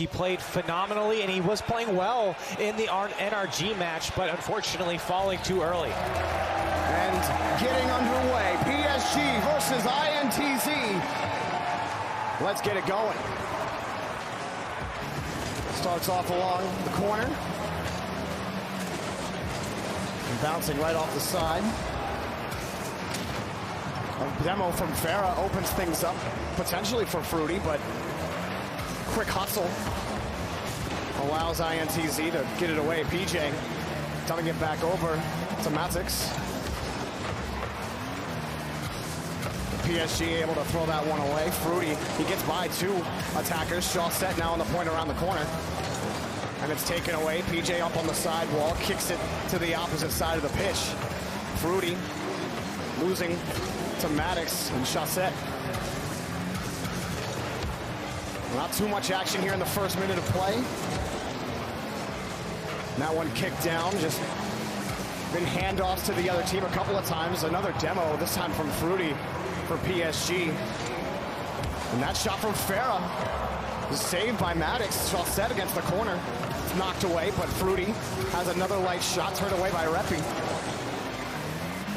He played phenomenally, and he was playing well in the NRG match, but unfortunately falling too early. And getting underway, PSG versus INTZ. Let's get it going. Starts off along the corner. And bouncing right off the side. A demo from Farah opens things up, potentially for Fruity, but quick hustle allows INTZ to get it away. PJ trying to get back over to Matix. PSG able to throw that one away. Fruity, he gets by two attackers. Shaw set now on the point around the corner. And it's taken away. PJ up on the sidewall, kicks it to the opposite side of the pitch. Fruity losing to Maddox and Chaussette. Not too much action here in the first minute of play. And that one kicked down, just been handoffs to the other team a couple of times. Another demo, this time from Fruity for PSG. And that shot from Farah is saved by Maddox. Chaussette against the corner. It's knocked away, but Fruity has another light shot turned away by Reppy.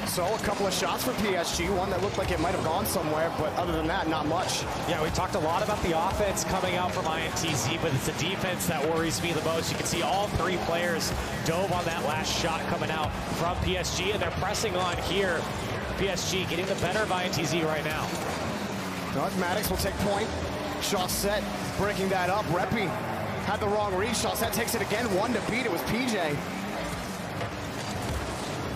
So a couple of shots for PSG, one that looked like it might have gone somewhere, but other than that, not much. Yeah, we talked a lot about the offense coming out from INTZ, but it's the defense that worries me the most. You can see all three players dove on that last shot coming out from PSG, and they're pressing on here. PSG getting the better of INTZ right now. Maddox will take point. Chaussette breaking that up. Reppy had the wrong read. Chaussette takes it again, one to beat. It was PJ.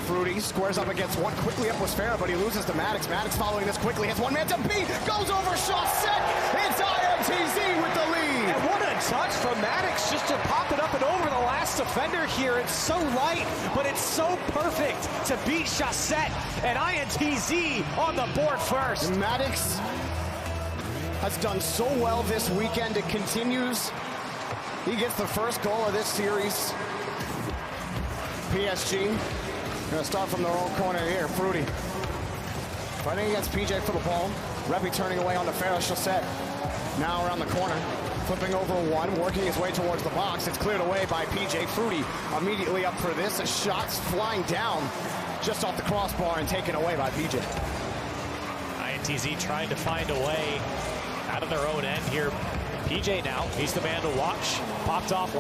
Fruity squares up against one, quickly up was Farah, but he loses to Maddox. Maddox following this quickly, hits one man to beat, goes over Chaussette. It's INTZ with the lead. And what a touch from Maddox just to pop it up and over the last defender here. It's so light, but it's so perfect to beat Chaussette, and INTZ on the board first. Maddox has done so well this weekend. It continues. He gets the first goal of this series. PSG gonna start from their own corner here. Fruity fighting against PJ for the ball. Reppy turning away on the Farah. Chaussette now around the corner, flipping over one, working his way towards the box. It's cleared away by PJ. Fruity immediately up for this. Shots flying down just off the crossbar and taken away by PJ. INTZ trying to find a way out of their own end here. PJ now, he's the man to watch. Popped off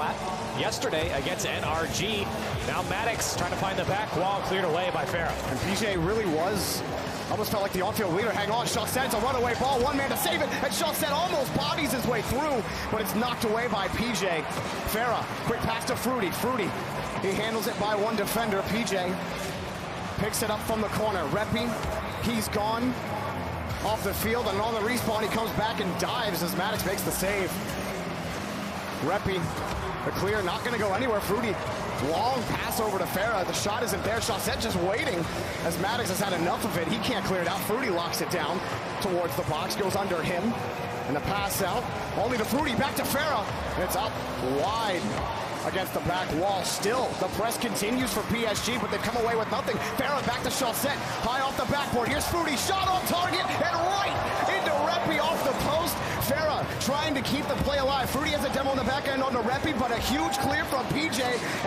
yesterday against NRG. Now Maddox trying to find the back wall, cleared away by Farah. And PJ really was, almost felt like the on-field leader. Hang on, Chaussette's a runaway ball, one man to save it, and Chaussette almost bodies his way through, but it's knocked away by PJ. Farah, quick pass to Fruity. Fruity, he handles it by one defender. PJ picks it up from the corner. Reppy, he's gone off the field, and on the respawn, he comes back and dives as Maddox makes the save. Reppy, the clear, not gonna go anywhere. Fruity, long pass over to Farah. The shot isn't there. Chaussette just waiting as Maddox has had enough of it. He can't clear it out. Fruity locks it down towards the box, goes under him, and a pass out. Only to Fruity, back to Farah. It's up wide against the back wall. Still, the press continues for PSG, but they've come away with nothing. Farah back to Chaussette, high off the backboard. Here's Fruity, shot on target, and right into Reppy off the post. Farah trying to keep the play alive. Fruity has a demo on the back end on the Reppy, but a huge clear from PJ,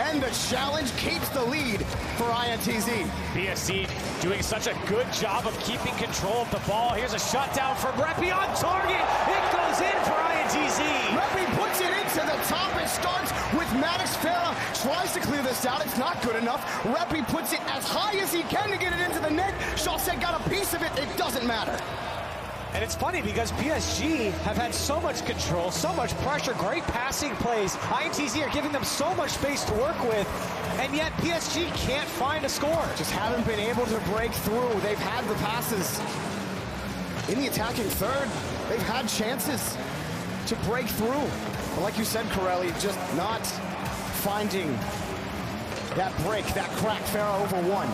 and the challenge keeps the lead for INTZ. PSG doing such a good job of keeping control of the ball. Here's a shutdown from Reppy on target. It goes in for INTZ. Reppy puts it into the top. It starts with Maddox. Farah tries to clear this out. It's not good enough. Reppy puts it as high as he can to get it into the net. Chaussette got a piece of it. It doesn't matter. And it's funny because PSG have had so much control, so much pressure, great passing plays. INTZ are giving them so much space to work with, and yet PSG can't find a score. Just haven't been able to break through. They've had the passes in the attacking third. They've had chances to break through. But like you said, Corelli, just not finding that break, that crack. Farah over one.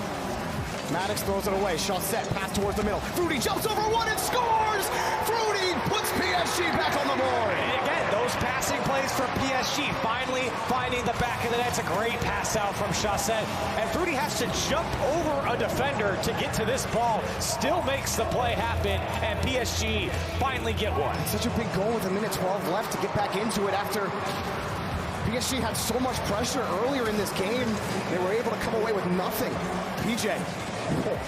Maddox throws it away. Chaussette pass towards the middle. Fruity jumps over one and scores! Fruity puts PSG back on the board. And again, those those passing plays from PSG. Finally finding the back of the net. It's a great pass out from Chaussette. And Fruity has to jump over a defender to get to this ball. Still makes the play happen, and PSG finally get one. Such a big goal with a minute 12 left to get back into it after PSG had so much pressure earlier in this game. They were able to come away with nothing. PJ,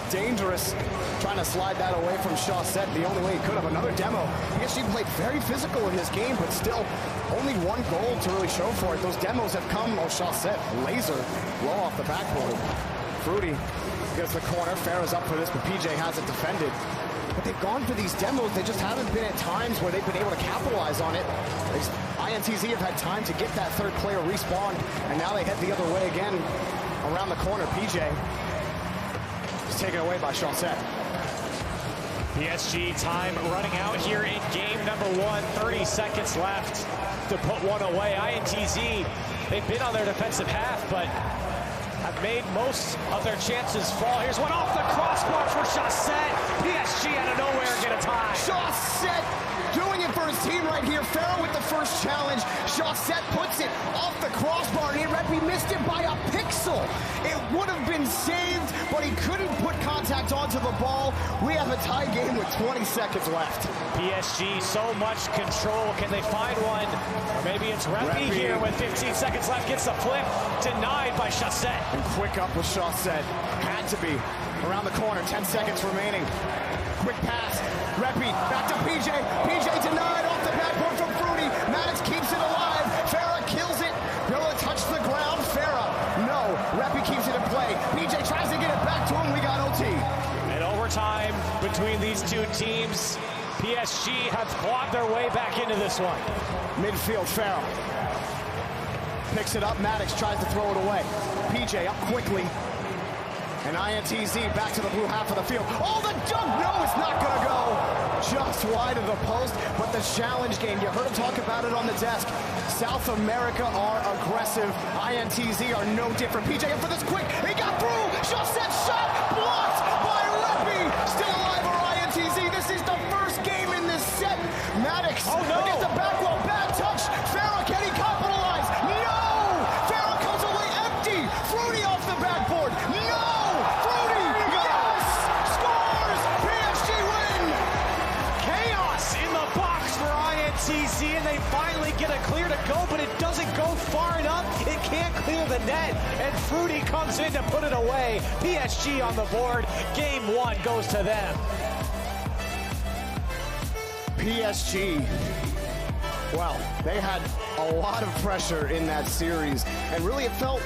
dangerous, trying to slide that away from Chaussette the only way he could have. Another demo. PSG played very physical in this game, but still only one goal to really show for it. Those demos have come. Oh, Chaussette, laser, low off the backboard. Fruity gets the corner. Farah's up for this, but PJ hasn't defended. But they've gone for these demos. They just haven't been at times where they've been able to capitalize on it. INTZ have had time to get that third player respawned, and now they head the other way again around the corner. PJ is taken away by Chaussette. PSG time running out here in game number 1. 30 seconds left to put one away. INTZ, they've been on their defensive half, but have made most of their chances fall. Here's one off the crossbar for Chaussette. PSG out of nowhere get a tie. Chaussette doing it for his team right here. Farah with the first challenge. Chaussette puts it off the crossbar, and Redby missed it by a pixel. It would have been saved, but he couldn't put contact onto the ball. We have a tie game with 20 seconds left. PSG, so much control. Can they find one? Or maybe it's Redby here with 15 seconds left. Gets the flip. Denied by Chaussette. And quick up with Chaussette. Had to be. Around the corner, 10 seconds remaining. Quick pass. Redby back to PJ. PJ denied off the backboard from Fruity. Maddox keeps it alive. Farah kills it. Gonna touch the ground. Farah, no. Redby keeps it in play. PJ tries to get it back to him. We got OT. And overtime between these two teams. PSG have clawed their way back into this one. Midfield, Farah picks it up. Maddox tries to throw it away. PJ up quickly. And INTZ back to the blue half of the field. Oh, the dunk! No, it's not going to go. Just wide of the post, but the challenge game, you heard him talk about it on the desk. South America are aggressive. INTZ are no different. PJ up for this quick. He got through. Chaussette shot blocked by Redby. Still alive for INTZ. This is the first game in this set. Maddox against the back wall. Bad touch. Farah, can he capitalize? No! Farah comes away empty. Fruity off the backboard. No! And they finally get a clear to go, but it doesn't go far enough. It can't clear the net, and Fruity comes in to put it away. PSG on the board. Game 1 goes to them. PSG, well, they had a lot of pressure in that series, and really it felt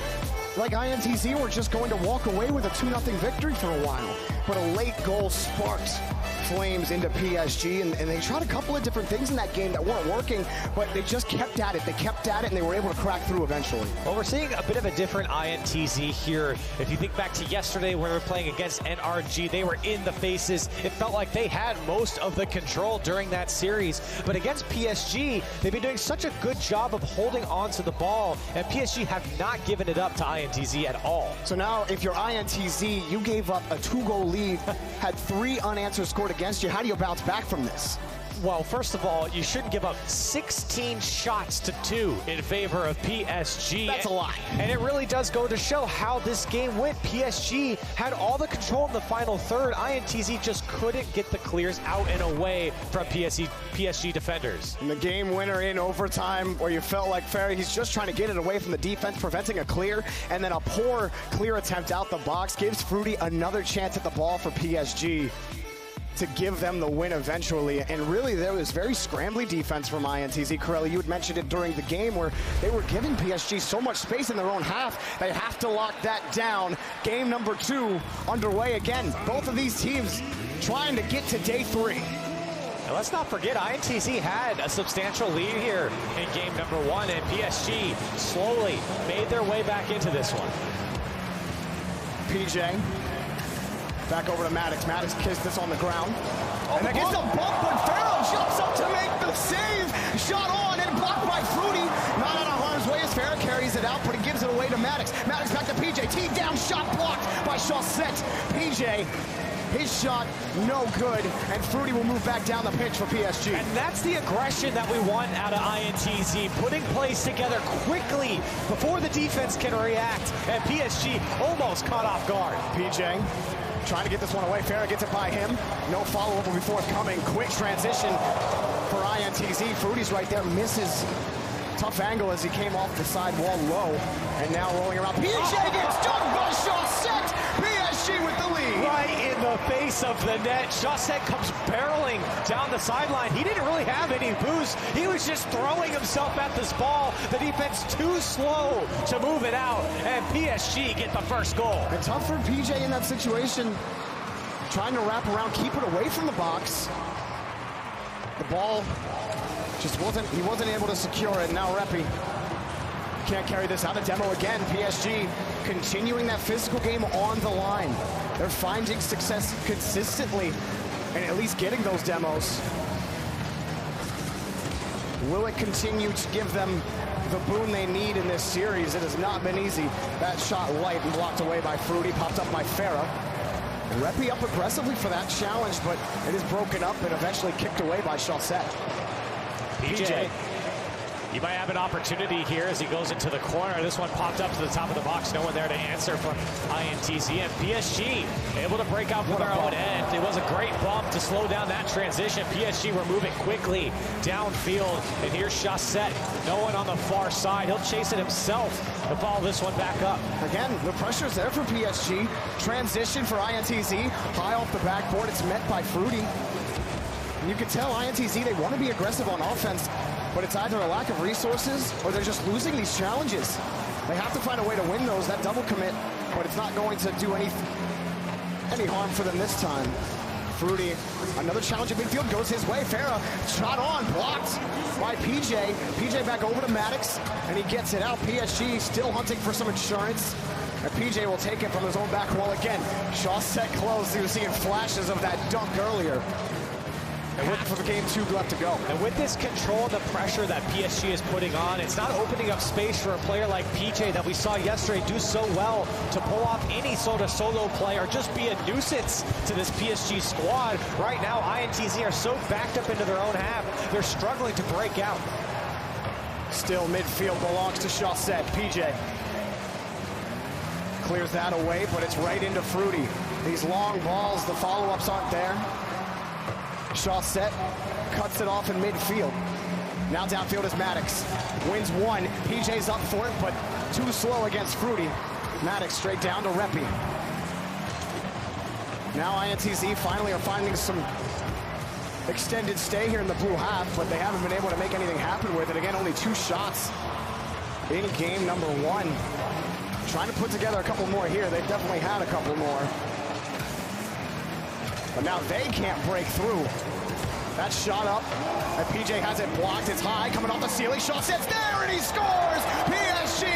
like INTZ were just going to walk away with a 2-0 victory for a while. But a late goal sparked flames into PSG, and they tried a couple of different things in that game that weren't working, but they just kept at it. They kept at it, and they were able to crack through eventually. Well, we're seeing a bit of a different INTZ here. If you think back to yesterday when they were playing against NRG, they were in the faces. It felt like they had most of the control during that series. But against PSG, they've been doing such a good job of holding on to the ball, and PSG have not given it up to INTZ at all. So now, if you're INTZ, you gave up a 2-goal lead, had 3 unanswered scored against you. How do you bounce back from this? Well, first of all, you shouldn't give up 16 shots to 2 in favor of PSG. That's a lot. And it really does go to show how this game went. PSG had all the control in the final third. INTZ just couldn't get the clears out and away from PSG defenders. And the game winner in overtime, where you felt like Ferry, he's just trying to get it away from the defense, preventing a clear, and then a poor clear attempt out the box gives Fruity another chance at the ball for PSG to give them the win eventually. And really, there was very scrambly defense from INTZ. Corelli, you had mentioned it during the game where they were giving PSG so much space in their own half. They have to lock that down. Game number 2 underway again. Both of these teams trying to get to day 3. And let's not forget, INTZ had a substantial lead here in game number 1, and PSG slowly made their way back into this one. PJ. Back over to Maddox. Maddox kissed this on the ground. Oh, and against the bump, but Farah jumps up to make the save. Shot on and blocked by Fruity. Not out of harm's way as Farah carries it out, but he gives it away to Maddox. Maddox back to PJ. Teed down, shot blocked by Chaussette. PJ His shot, no good, and Fruity will move back down the pitch for PSG. And that's the aggression that we want out of INTZ, putting plays together quickly before the defense can react, and PSG almost caught off guard. PJ trying to get this one away. Farah gets it by him. No follow-up will be forthcoming. Quick transition for INTZ. Fruity's right there, misses. Tough angle as he came off the side wall low, and now rolling around. PJ gets done by Chaussette. PSG with the lead. Right in the face of the net. Chaussette comes barreling down the sideline. He didn't really have any boost. He was just throwing himself at this ball. The defense too slow to move it out, and PSG get the first goal. And tough for PJ in that situation. Trying to wrap around, keep it away from the box. The ball just he wasn't able to secure it. Now Reppy can't carry this out of demo again. PSG continuing that physical game on the line. They're finding success consistently and at least getting those demos. Will it continue to give them the boon they need in this series? It has not been easy. That shot light and blocked away by Fruity, popped up by Farah. Reppy up aggressively for that challenge, but it is broken up and eventually kicked away by Chaussette. PJ, he might have an opportunity here as he goes into the corner. This one popped up to the top of the box. No one there to answer from INTZ. And PSG able to break out from their own end. It was a great bump to slow down that transition. PSG were moving quickly downfield. And here's Chaussette. No one on the far side. He'll chase it himself to follow this one back up. Again, the pressure's there for PSG. Transition for INTZ. High off the backboard. It's met by Fruity. And you can tell INTZ, they want to be aggressive on offense, but it's either a lack of resources or they're just losing these challenges. They have to find a way to win those, that double commit, but it's not going to do any harm for them this time. Fruity, another challenge at midfield, goes his way. Farah, shot on, blocked by PJ. PJ back over to Maddox, and he gets it out. PSG still hunting for some insurance. And PJ will take it from his own back wall again. Chaussette close. He was seeing flashes of that dunk earlier. And for the game 2 left to go. And with this control and the pressure that PSG is putting on, it's not opening up space for a player like PJ that we saw yesterday do so well to pull off any sort of solo play or just be a nuisance to this PSG squad. Right now, INTZ are so backed up into their own half, they're struggling to break out. Still midfield belongs to Chaussette. PJ clears that away, but it's right into Fruity. These long balls, the follow-ups aren't there. Chaussette cuts it off in midfield. Now downfield is Maddox. Wins one. PJ's up for it, but too slow against Fruity. Maddox straight down to Reppy. Now INTZ finally are finding some extended stay here in the blue half, but they haven't been able to make anything happen with it. Again, only 2 shots in game number 1. Trying to put together a couple more here. They've definitely had a couple more. But now they can't break through. That shot up, and PJ has it blocked. It's high, coming off the ceiling. Chaussette's there, and he scores! PSG,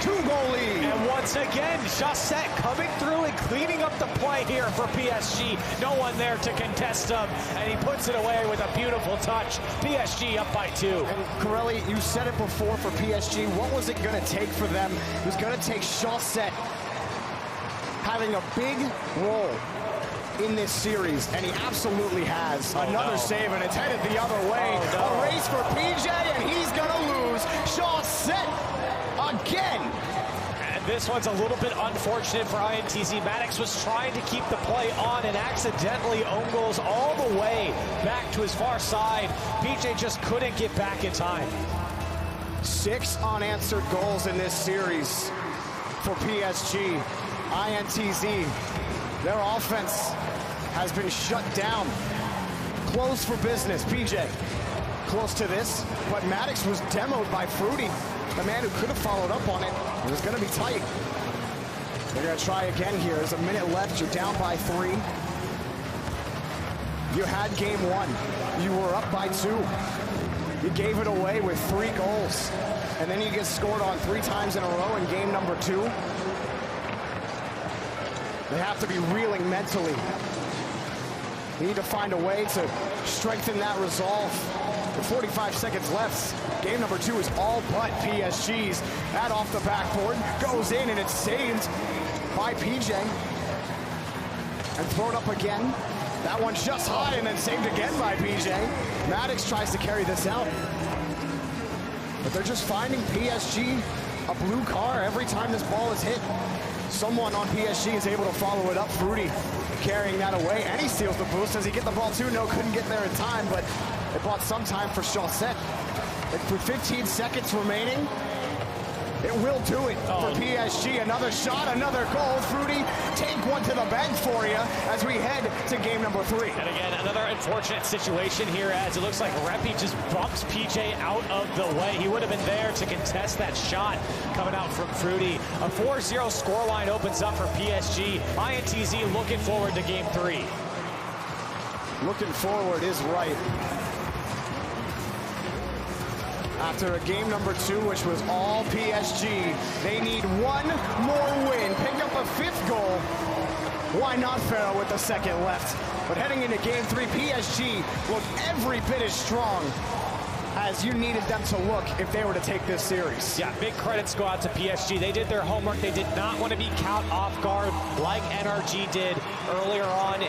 2-goal lead. And once again, Chaussette coming through and cleaning up the play here for PSG. No one there to contest him, and he puts it away with a beautiful touch. PSG up by 2. And Corelli, you said it before for PSG. What was it going to take for them? It was going to take Chaussette having a big role in this series, and he absolutely has. Another save, and it's headed the other way. A race for PJ, and he's gonna lose. Chaussette again. And this one's a little bit unfortunate for INTZ. Maddox was trying to keep the play on and accidentally own goals all the way back to his far side. PJ just couldn't get back in time. 6 unanswered goals in this series for PSG. INTZ, their offense has been shut down. Close for business. PJ close to this, but Maddox was demoed by Fruity, the man who could have followed up on it. It was going to be tight. They're going to try again here. There's a minute left. You're down by 3. You had game 1. You were up by 2. You gave it away with 3 goals, and then you get scored on 3 times in a row in game number 2. They have to be reeling mentally. They need to find a way to strengthen that resolve. With 45 seconds left, game number 2 is all but PSG's. That off the backboard goes in, and it's saved by PJ. and throw it up again. That one's just high and then saved again by PJ. Maddox tries to carry this out. But they're just finding PSG a blue car every time this ball is hit. Someone on PSG is able to follow it up. Fruity carrying that away, and he steals the boost. Does he get the ball too? No, couldn't get there in time, but it bought some time for Chaussette. With 15 seconds remaining, it will do it for PSG. Another shot, another goal. Fruity, take one to the bank for you as we head to game number 3. And again, another unfortunate situation here as it looks like Reppy just bumps PJ out of the way. He would have been there to contest that shot coming out from Fruity. A 4-0 scoreline opens up for PSG. INTZ looking forward to game 3. Looking forward is right. After a game number 2, which was all PSG, they need one more win. Pick up a 5th goal. Why not Farah with the 2nd left? But heading into game 3, PSG looked every bit as strong as you needed them to look if they were to take this series. Yeah, big credits go out to PSG. They did their homework. They did not want to be caught off guard like NRG did earlier on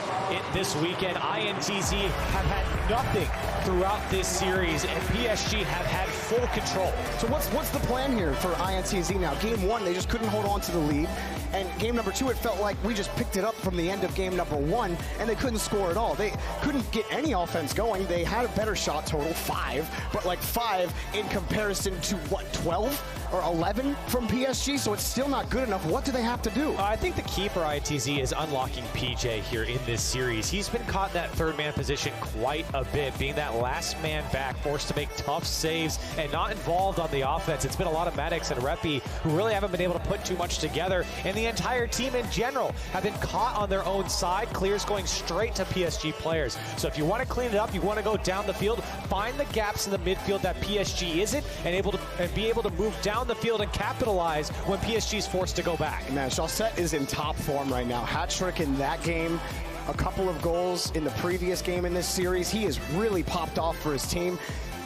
this weekend. INTZ have had nothing throughout this series, and PSG have had full control. So what's the plan here for INTZ now? Game 1, they just couldn't hold on to the lead. And game number 2, it felt like we just picked it up from the end of game number 1, and they couldn't score at all. They couldn't get any offense going. They had a better shot total, 5, but like 5 in comparison to, what, 12 or 11 from PSG? So it's still not good enough. What do they have to do? I think the key for INTZ is unlocking PJ here in this series. He's been caught in that 3rd man position quite a bit, being that last man back, forced to make tough saves and not involved on the offense. It's been a lot of Maddox and Reppy who really haven't been able to put too much together, and the entire team in general have been caught on their own side. Clears going straight to PSG players. So if you want to clean it up, you want to go down the field, find the gaps in the midfield that PSG isn't, and be able to move down the field and capitalize when PSG is forced to go back. Man, Chaussette is in top form right now. Hat trick in that game, a couple of goals in the previous game in this series. He has really popped off for his team.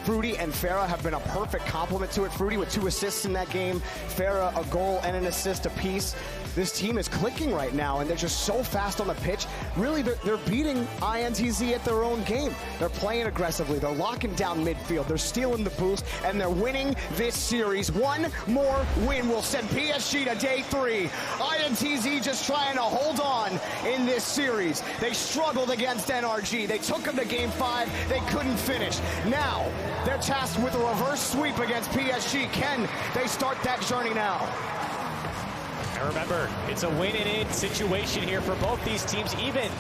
Fruity and Farah have been a perfect complement to it. Fruity with 2 assists in that game. Farah a goal and an assist apiece. This team is clicking right now, and they're just so fast on the pitch. Really, they're beating INTZ at their own game. They're playing aggressively. They're locking down midfield. They're stealing the boost, and they're winning this series. One more win will send PSG to day 3. INTZ just trying to hold on in this series. They struggled against NRG. They took them to game 5. They couldn't finish. Now, they're tasked with a reverse sweep against PSG. Can they start that journey now? And remember, it's a win-and-in situation here for both these teams. Even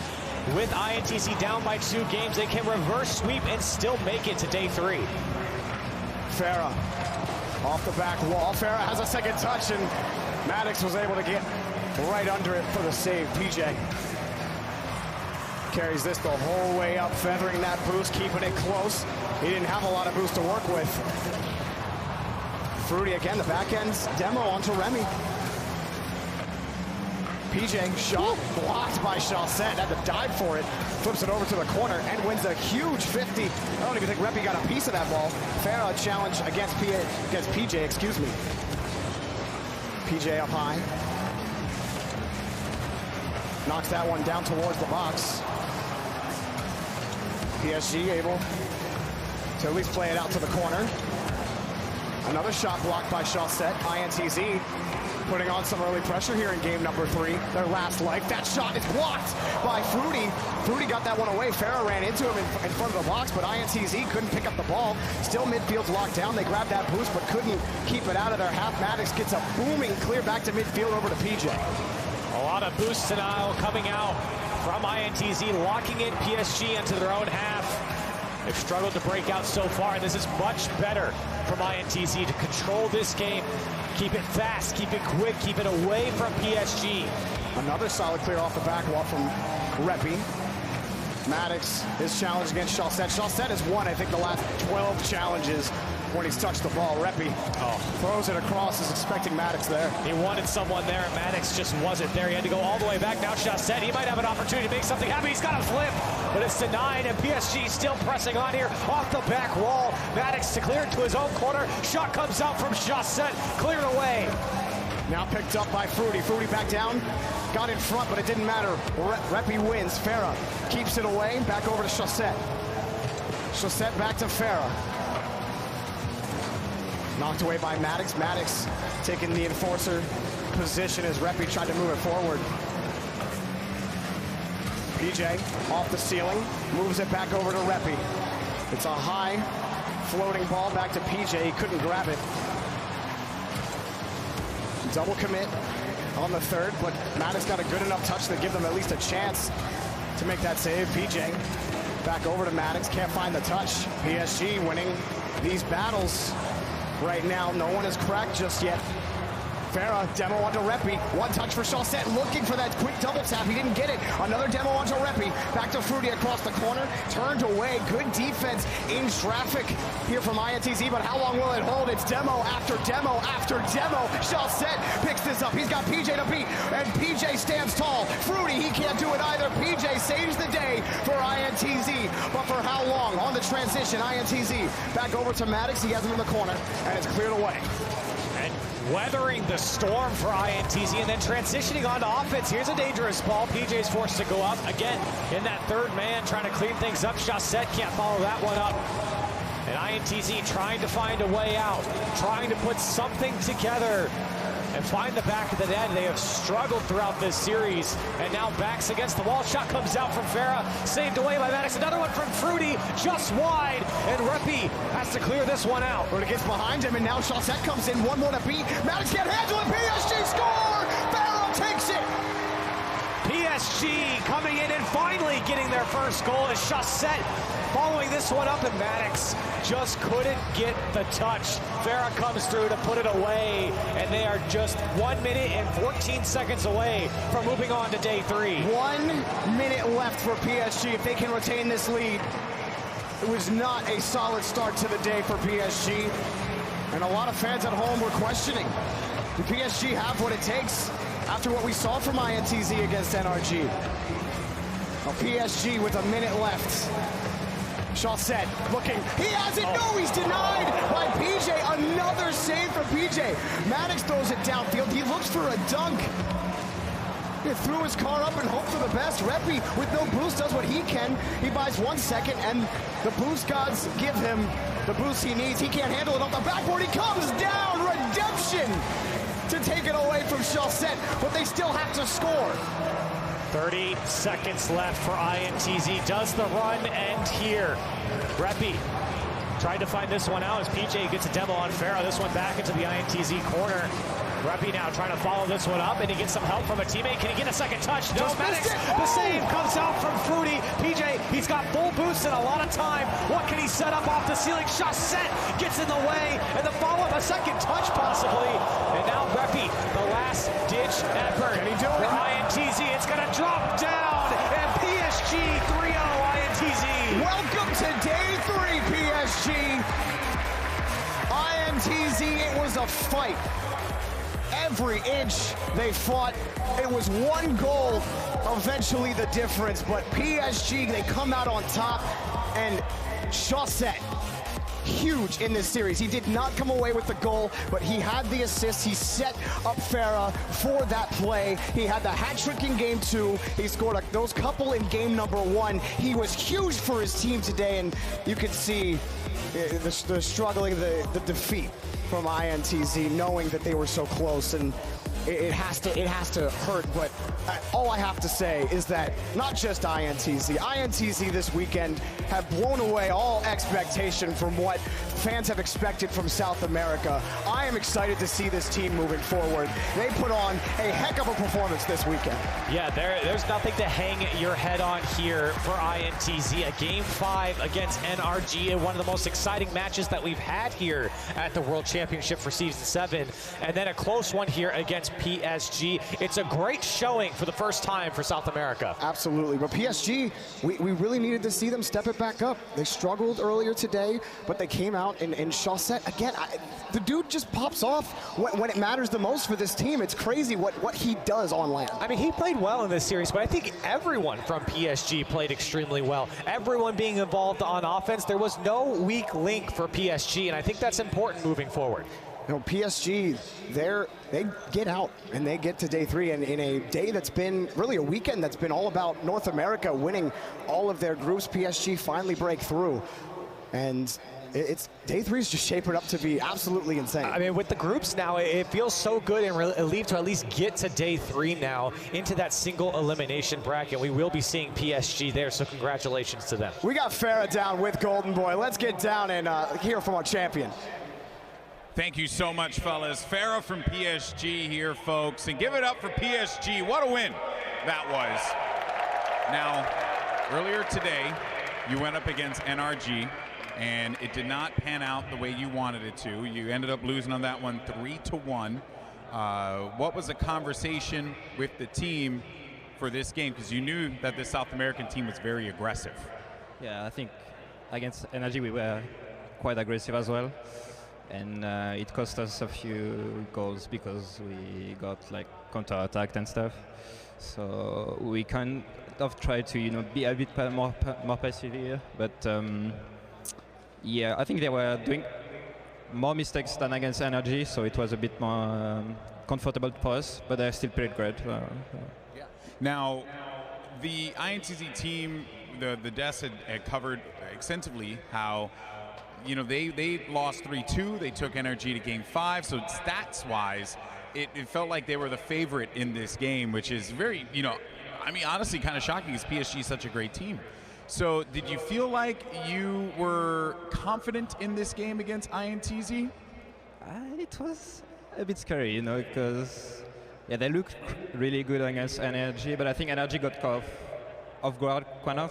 with INTZ down by 2 games, they can reverse sweep and still make it to day 3. Farah off the back wall. Farah has a 2nd touch, and Maddox was able to get right under it for the save. PJ carries this the whole way up, feathering that boost, keeping it close. He didn't have a lot of boost to work with. Fruity again, the back end's demo onto Remy. PJ shot blocked by Chaussette, had to dive for it, flips it over to the corner and wins a huge 50. I don't even think Reppy got a piece of that ball. Farah challenge against PJ, excuse me. PJ up high. Knocks that one down towards the box. PSG able to at least play it out to the corner. Another shot blocked by Chaussette. INTZ putting on some early pressure here in game number 3. Their last life. That shot is blocked by Fruity. Fruity got that one away. Farah ran into him in front of the box, but INTZ couldn't pick up the ball. Still midfield's locked down. They grabbed that boost, but couldn't keep it out of their half. Maddox gets a booming clear back to midfield over to PJ. A lot of boost denial coming out from INTZ, locking in PSG into their own half. They've struggled to break out so far, and this is much better from INTZ to control this game. Keep it fast, keep it quick, keep it away from PSG. Another solid clear off the back wall from Reppy. Maddox, his challenge against Chaussette. Chaussette has won, I think, the last 12 challenges when he's touched the ball. Reppy throws it across, is expecting Maddox there. He wanted someone there, and Maddox just wasn't there. He had to go all the way back. Now Chaussette, he might have an opportunity to make something happen. He's got a flip, but it's denied, and PSG still pressing on here off the back wall. Maddox to clear it to his own corner. Shot comes out from Chaussette, cleared away. Now picked up by Fruity. Fruity back down. Got in front, but it didn't matter. Reppy wins. Farah keeps it away. Back over to Chaussette. Chaussette back to Farah. Knocked away by Maddox. Maddox taking the enforcer position as Reppy tried to move it forward. PJ off the ceiling. Moves it back over to Reppy. It's a high floating ball back to PJ. He couldn't grab it. Double commit on the third, but Maddox got a good enough touch to give them at least a chance to make that save. PJ back over to Maddox, can't find the touch. PSG winning these battles right now. No one is cracked just yet. Farah, demo onto Reppy. One touch for Chaussette, looking for that quick double tap. He didn't get it. Another demo onto Reppy. Back to Fruity across the corner. Turned away. Good defense in traffic here from INTZ, but how long will it hold? It's demo after demo after demo. Chaussette picks this up. He's got PJ to beat, and PJ stands tall. Fruity, he can't do it either. PJ saves the day for INTZ, but for how long? On the transition, INTZ back over to Maddox. He has him in the corner, and it's cleared away. And weathering the storm for INTZ and then transitioning onto offense. Here's a dangerous ball. PJ's forced to go up again in that third man, trying to clean things up. Chaussette can't follow that one up. And INTZ trying to find a way out, trying to put something together and find the back of the net. They have struggled throughout this series, and now backs against the wall. Shot comes out from Farah, saved away by Maddox. Another one from Fruity, just wide, and Reppy has to clear this one out. But it gets behind him, and now Chaussette comes in. One more to beat. Maddox can't handle it. PSG score! Farah takes it! PSG coming in and finally getting their first goal as Chaussette following this one up, and Maddox just couldn't get the touch. Farah comes through to put it away, and they are just 1 minute and 14 seconds away from moving on to day 3. 1 minute left for PSG if they can retain this lead. It was not a solid start to the day for PSG, and a lot of fans at home were questioning, do PSG have what it takes after what we saw from INTZ against NRG? Well, PSG with a minute left. Chaussette looking, he has it, no, he's denied by PJ. Another save from PJ. Maddox throws it downfield, he looks for a dunk. He threw his car up and hoped for the best. Reppy, with no boost, does what he can. He buys 1 second, and the boost gods give him the boost he needs. He can't handle it off the backboard, he comes down, redemption to take it away from Chaussette, but they still have to score. 30 seconds left for INTZ. Does the run end here? Reppy tried to find this one out as PJ gets a demo on Farah. This one back into the INTZ corner. Reppy now trying to follow this one up, and he gets some help from a teammate. Can he get a second touch? No, Maddox. The save comes out from Fruity. PJ, he's got full boost and a lot of time. What can he set up off the ceiling? Chaussette gets in the way, and the follow-up, a second touch possibly. And now Reppy, the last ditch effort. Can he do it? For INTZ, it's gonna drop down, and PSG 3-0 INTZ. Welcome to day 3, PSG. INTZ, it was a fight. Every inch they fought. It was 1 goal, eventually the difference, but PSG, they come out on top, and Chaussette, huge in this series. He did not come away with the goal, but he had the assist. He set up Farah for that play. He had the hat trick in game 2. He scored those couple in game number 1. He was huge for his team today, and you could see the struggling, the defeat from INTZ, knowing that they were so close, and it has to hurt. But all I have to say is that not just INTZ this weekend have blown away all expectation from what fans have expected from South America. I am excited to see this team moving forward. They put on a heck of a performance this weekend. Yeah, there's nothing to hang your head on here for INTZ. A Game 5 against NRG, and one of the most exciting matches that we've had here at the World Championship for Season 7. And then a close one here against PSG. It's a great showing for the first time for South America. Absolutely, but PSG, we really needed to see them step it back up. They struggled earlier today, but they came out, and Chaussette, again, the dude just pops off when it matters the most for this team. It's crazy what he does on land. I mean, he played well in this series, but I think everyone from PSG played extremely well. Everyone being involved on offense. There was no weak link for PSG, and I think that's important moving forward. You know, PSG, they get out and they get to day 3, and in a day that's been really a weekend that's been all about North America winning all of their groups. PSG finally break through, and it's day 3 is just shaping up to be absolutely insane. I mean, with the groups now, it feels so good and relieved to at least get to day 3 now into that single elimination bracket. We will be seeing PSG there, so congratulations to them. We got Farah down with Golden Boy. Let's get down and hear from our champion. Thank you so much, fellas. Farah from PSG here, folks. And give it up for PSG. What a win that was. Now, earlier today, you went up against NRG, and it did not pan out the way you wanted it to. You ended up losing on that one 3-1. What was the conversation with the team for this game? Because you knew that this South American team was very aggressive. Yeah, I think against NRG we were quite aggressive as well. And it cost us a few goals because we got like counter-attacked and stuff. So we kind of try to, you know, be a bit more passive here. But yeah, I think they were doing more mistakes than against NRG, so it was a bit more comfortable for us. But they're still pretty great. Yeah. Now, the INTZ team, the desk had covered extensively how, you know, they lost 3-2. They took NRG to game 5. So stats-wise, it felt like they were the favorite in this game, which is very, you know, I mean, honestly, kind of shocking because PSG is such a great team. So did you feel like you were confident in this game against INTZ? It was a bit scary, you know, because yeah, they looked really good against NRG, but I think NRG got caught off guard kind of.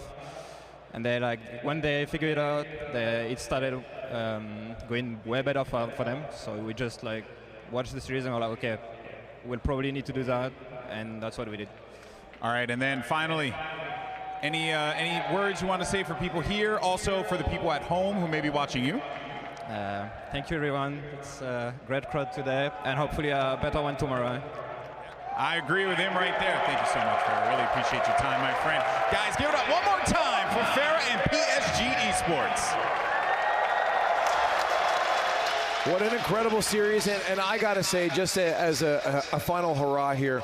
And they like when they figured it out, it started going way better for them. So we just like watched the series and we're like, okay, we'll probably need to do that, and that's what we did. All right, and then finally, any words you want to say for people here, also for the people at home who may be watching you? Thank you, everyone. It's a great crowd today, and hopefully a better one tomorrow. I agree with him right there. Thank you so much, Farah. Really appreciate your time, my friend. Guys, give it up one more time for Farah and PSG Esports. What an incredible series, and I gotta say, just as a final hurrah here,